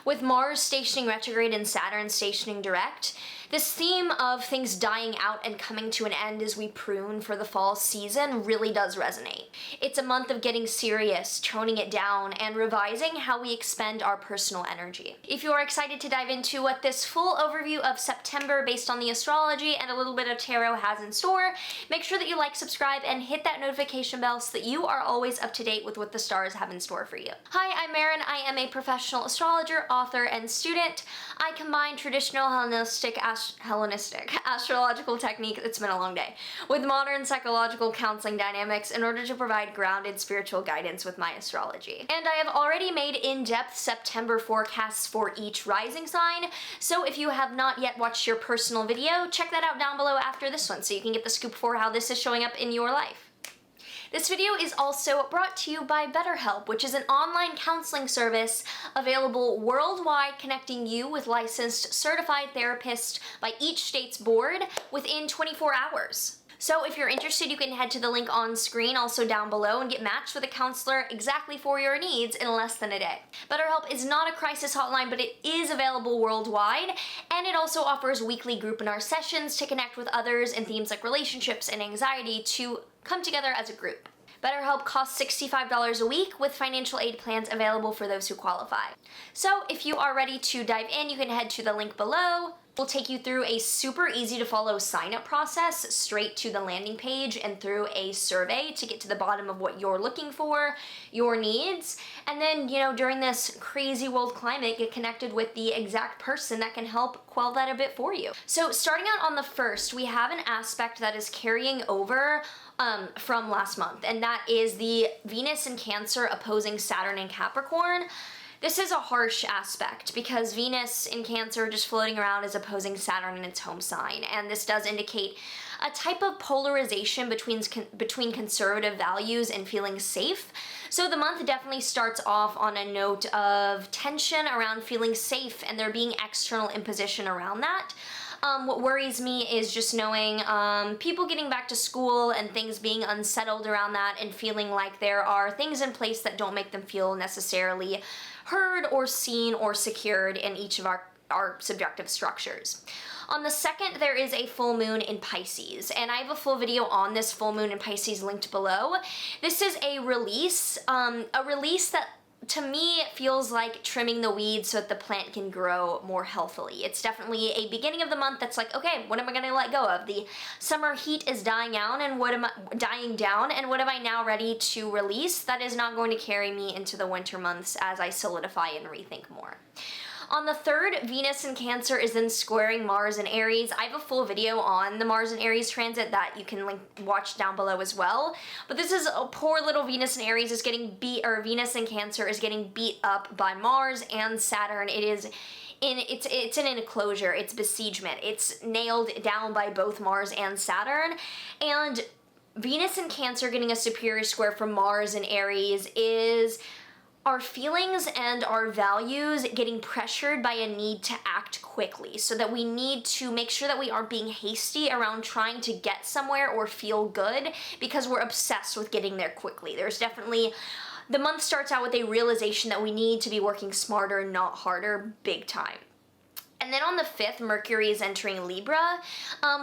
With Mars stationing retrograde and Saturn stationing direct, this theme of things dying out and coming to an end as we prune for the fall season really does resonate. It's a month of getting serious, toning it down, and revising how we expend our personal energy. If you are excited to dive into what this full overview of September based on the astrology and a little bit of tarot has in store, make sure that you like, subscribe, and hit that notification bell so that you are always up to date with what the stars have in store for you. Hi, I'm Maren. I am a professional astrologer, author, and student. I combine traditional Hellenistic astrological technique, it's been a long day, with modern psychological counseling dynamics in order to provide grounded spiritual guidance with my astrology. And I have already made in-depth September forecasts for each rising sign, so if you have not yet watched your personal video, check that out down below after this one so you can get the scoop for how this is showing up in your life. This video is also brought to you by BetterHelp, which is an online counseling service available worldwide, connecting you with licensed certified therapists by each state's board within 24 hours. So if you're interested, you can head to the link on screen, also down below, and get matched with a counselor exactly for your needs in less than a day. BetterHelp is not a crisis hotline, but it is available worldwide, and it also offers weekly group sessions to connect with others in themes like relationships and anxiety to come together as a group. BetterHelp costs $65 a week with financial aid plans available for those who qualify. So if you are ready to dive in, you can head to the link below. We'll take you through a super easy to follow sign-up process straight to the landing page and through a survey to get to the bottom of what you're looking for, your needs, and then, during this crazy world climate, get connected with the exact person that can help quell that a bit for you. So starting out on the 1st, we have an aspect that is carrying over from last month, and that is the Venus in Cancer opposing Saturn in Capricorn. This is a harsh aspect because Venus in Cancer just floating around is opposing Saturn in its home sign, and this does indicate a type of polarization between conservative values and feeling safe. So the month definitely starts off on a note of tension around feeling safe and there being external imposition around that. What worries me is just knowing people getting back to school and things being unsettled around that and feeling like there are things in place that don't make them feel necessarily heard or seen or secured in each of our subjective structures. On the 2nd, there is a full moon in Pisces, and I have a full video on this full moon in Pisces linked below. This is a release that to me it feels like trimming the weeds so that the plant can grow more healthily. It's definitely a beginning of the month that's like, okay, what am I gonna let go of? The summer heat is dying down, and what am I now ready to release that is not going to carry me into the winter months as I solidify and rethink more. On the 3rd, Venus in Cancer is then squaring Mars in Aries. I have a full video on the Mars and Aries transit that you can watch down below as well. But this is a poor little Venus in Aries is getting Venus in Cancer is getting beat up by Mars and Saturn. It's in an enclosure, it's besiegement, it's nailed down by both Mars and Saturn. And Venus in Cancer getting a superior square from Mars in Aries is our feelings and our values getting pressured by a need to act quickly, so that we need to make sure that we aren't being hasty around trying to get somewhere or feel good because we're obsessed with getting there quickly. There's definitely, the month starts out with a realization that we need to be working smarter, not harder, big time. And then on the 5th, Mercury is entering Libra,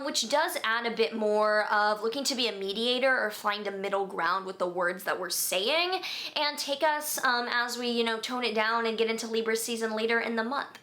which does add a bit more of looking to be a mediator or find a middle ground with the words that we're saying, and take us as we, tone it down and get into Libra season later in the month.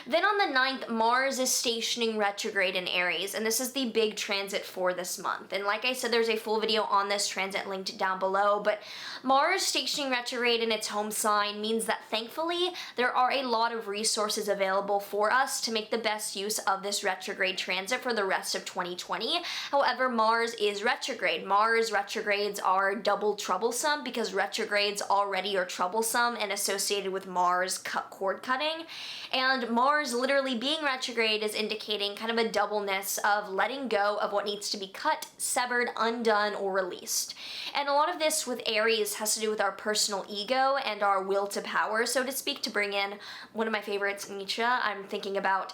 Then on the 9th, Mars is stationing retrograde in Aries, and this is the big transit for this month. And like I said, there's a full video on this transit linked down below, but Mars stationing retrograde in its home sign means that thankfully there are a lot of resources available for us to make the best use of this retrograde transit for the rest of 2020. However, Mars is retrograde. Mars retrogrades are double troublesome because retrogrades already are troublesome and associated with Mars cord cutting. And Mars literally being retrograde is indicating kind of a doubleness of letting go of what needs to be cut, severed, undone, or released. And a lot of this with Aries has to do with our personal ego and our will to power, so to speak, to bring in one of my favorites, Nietzsche. I'm thinking about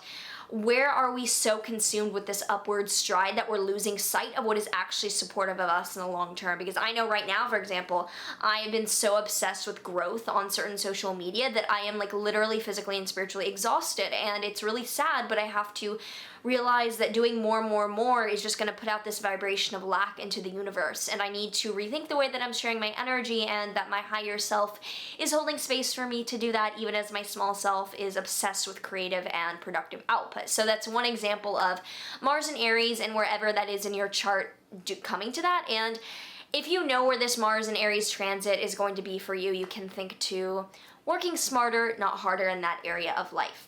where are we so consumed with this upward stride that we're losing sight of what is actually supportive of us in the long term? Because I know right now, for example, I have been so obsessed with growth on certain social media that I am like literally physically and spiritually exhausted, and it's really sad, but I have to realize that doing more is just going to put out this vibration of lack into the universe, and I need to rethink the way that I'm sharing my energy, and that my higher self is holding space for me to do that, even as my small self is obsessed with creative and productive output. So that's one example of Mars and Aries, and wherever that is in your chart coming to that. And if you know where this Mars and Aries transit is going to be for you, you can think to working smarter, not harder in that area of life.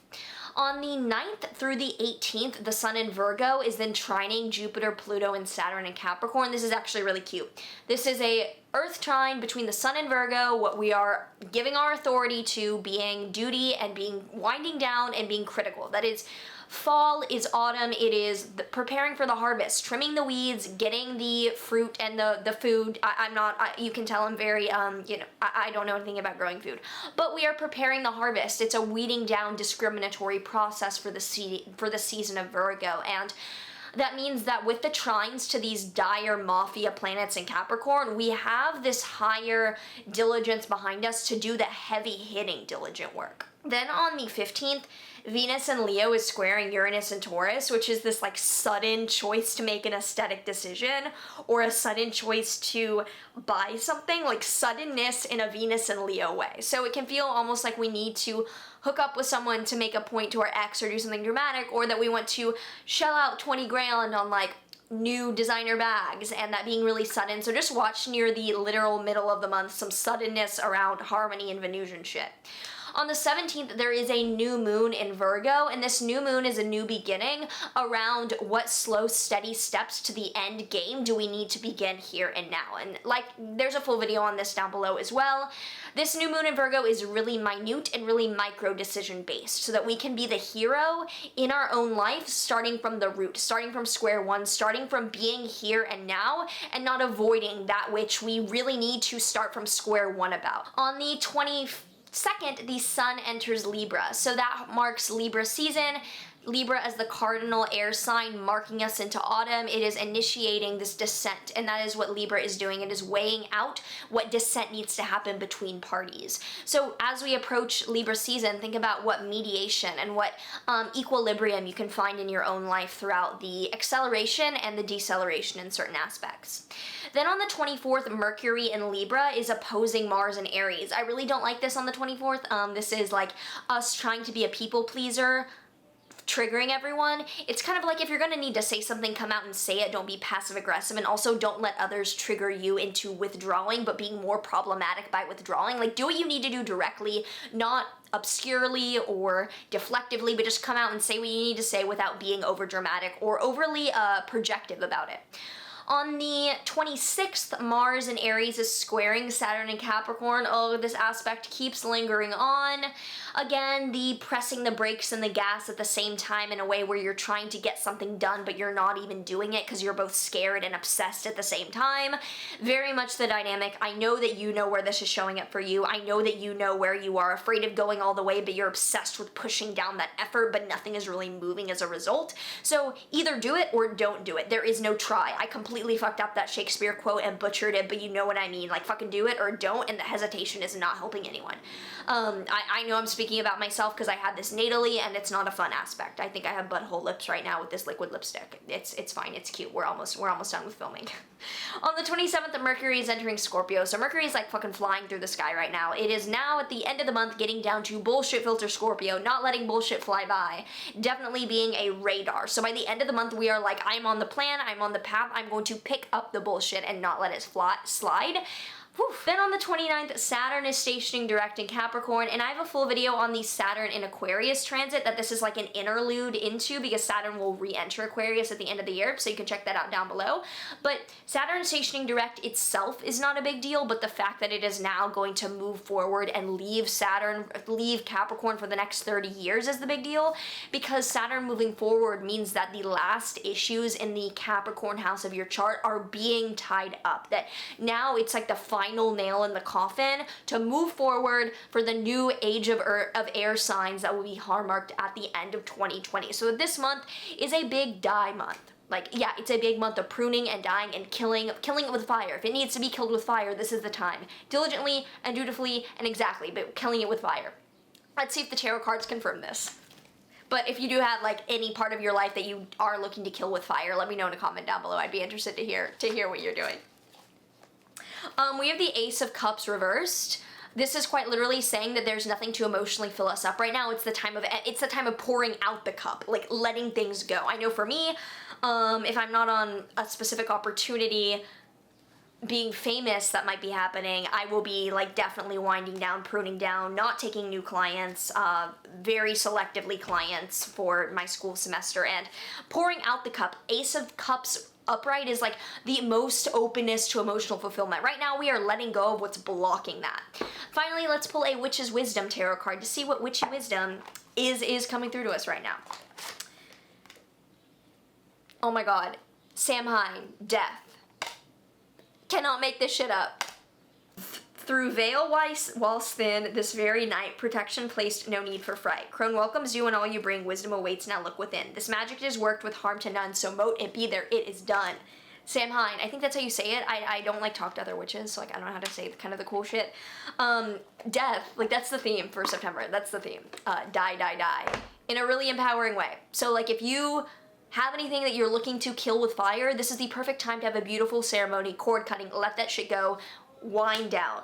On the 9th through the 18th, the Sun in Virgo is then trining Jupiter, Pluto, and Saturn in Capricorn. This is actually really cute. This is a Earth trine between the Sun and Virgo, what we are giving our authority to being duty and being winding down and being critical. That is, fall is autumn. It is preparing for the harvest, trimming the weeds, getting the fruit and the food. You can tell I'm very, I don't know anything about growing food, but we are preparing the harvest. It's a weeding down, discriminatory process for the season of Virgo. And that means that with the trines to these dire mafia planets in Capricorn, we have this higher diligence behind us to do the heavy hitting diligent work. Then on the 15th, Venus in Leo is squaring Uranus and Taurus, which is this like sudden choice to make an aesthetic decision or a sudden choice to buy something, like suddenness in a Venus and Leo way. So it can feel almost like we need to hook up with someone to make a point to our ex or do something dramatic, or that we want to shell out 20 grand on like new designer bags, and that being really sudden. So just watch near the literal middle of the month some suddenness around harmony and Venusian shit. On the 17th, there is a new moon in Virgo, and this new moon is a new beginning around what slow, steady steps to the end game do we need to begin here and now. And like, there's a full video on this down below as well. This new moon in Virgo is really minute and really micro decision based, so that we can be the hero in our own life, starting from the root, starting from square one, starting from being here and now, and not avoiding that which we really need to start from square one about. On the 22nd, the Sun enters Libra, so that marks Libra season. Libra as the cardinal air sign, marking us into autumn. It is initiating this descent, and that is what Libra is doing. It is weighing out what descent needs to happen between parties. So as we approach Libra season, think about what mediation and what equilibrium you can find in your own life throughout the acceleration and the deceleration in certain aspects. Then on the 24th, Mercury in Libra is opposing Mars in Aries. I really don't like this on the 24th. This is like us trying to be a people pleaser, triggering everyone. It's kind of like, if you're gonna need to say something, come out and say it. Don't be passive aggressive, and also don't let others trigger you into withdrawing, but being more problematic by withdrawing. Like, do what you need to do directly, not obscurely or deflectively, but just come out and say what you need to say without being over dramatic or overly projective about it. On the 26th, Mars in Aries is squaring Saturn in Capricorn. Oh, this aspect keeps lingering on. Again, the pressing the brakes and the gas at the same time in a way where you're trying to get something done, but you're not even doing it because you're both scared and obsessed at the same time. Very much the dynamic. I know that you know where this is showing up for you. I know that you know where you are afraid of going all the way, but you're obsessed with pushing down that effort, but nothing is really moving as a result. So either do it or don't do it. There is no try. I completely fucked up that Shakespeare quote and butchered it, but you know what I mean. Like, fucking do it or don't, and the hesitation is not helping anyone. I know I'm speaking about myself because I had this natally, and it's not a fun aspect. I think I have butthole lips right now with this liquid lipstick. It's fine. It's cute. We're almost done with filming. On the 27th, Mercury is entering Scorpio. So Mercury is like fucking flying through the sky right now. It is now at the end of the month getting down to bullshit filter Scorpio, not letting bullshit fly by. Definitely being a radar. So by the end of the month, we are like, I'm on the plan, I'm on the path, I'm going to pick up the bullshit and not let it slide. Whew. Then on the 29th, Saturn is stationing direct in Capricorn, and I have a full video on the Saturn in Aquarius transit that this is like an interlude into, because Saturn will re-enter Aquarius at the end of the year, so you can check that out down below. But Saturn stationing direct itself is not a big deal, but the fact that it is now going to move forward and leave Capricorn for the next 30 years is the big deal, because Saturn moving forward means that the last issues in the Capricorn house of your chart are being tied up, that now it's like the final final nail in the coffin to move forward for the new age of air signs that will be hallmarked at the end of 2020. So this month is a big die month. Like, yeah, it's a big month of pruning and dying and killing it with fire. If it needs to be killed with fire, this is the time. Diligently and dutifully and exactly, but killing it with fire. Let's see if the tarot cards confirm this. But if you do have like any part of your life that you are looking to kill with fire, let me know in a comment down below. I'd be interested to hear what you're doing. We have the Ace of Cups reversed. This is quite literally saying that there's nothing to emotionally fill us up right now. It's the time of pouring out the cup, like letting things go. I know for me, if I'm not on a specific opportunity, being famous that might be happening, I will be like definitely winding down, pruning down, not taking new clients, very selectively clients for my school semester, and pouring out the cup. Ace of Cups upright is like the most openness to emotional fulfillment. Right now we are letting go of what's blocking that. Finally, let's pull a Witch's Wisdom tarot card to see what witchy wisdom is coming through to us right now. Oh my god. Samhain, death. Cannot make this shit up. Through veil whilst thin, this very night, protection placed, no need for fright. Crone welcomes you and all you bring, wisdom awaits, now look within. This magic is worked with harm to none, so mote it be there, it is done. Samhain, I think that's how you say it. I don't like talk to other witches, so like I don't know how to say kind of the cool shit. Death, like that's the theme for September, that's the theme. Die, die, die. In a really empowering way. So like if you have anything that you're looking to kill with fire, this is the perfect time to have a beautiful ceremony, cord cutting, let that shit go, wind down.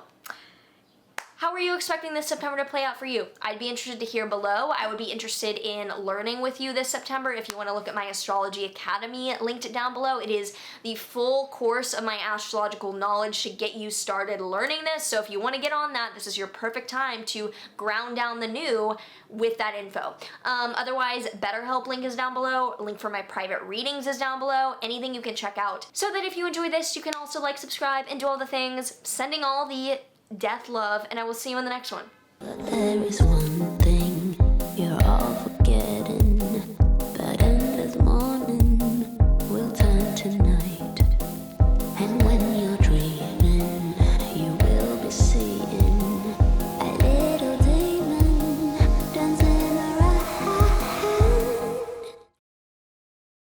How are you expecting this September to play out for you? I'd be interested to hear below. I would be interested in learning with you this September. If you want to look at my Astrology Academy linked down below, it is the full course of my astrological knowledge to get you started learning this. So if you want to get on that, this is your perfect time to ground down the new with that info. Otherwise, BetterHelp link is down below. Link for my private readings is down below. Anything you can check out. So that if you enjoy this, you can also like, subscribe, and do all the things. Sending all the death love, and I will see you in the next one. There is one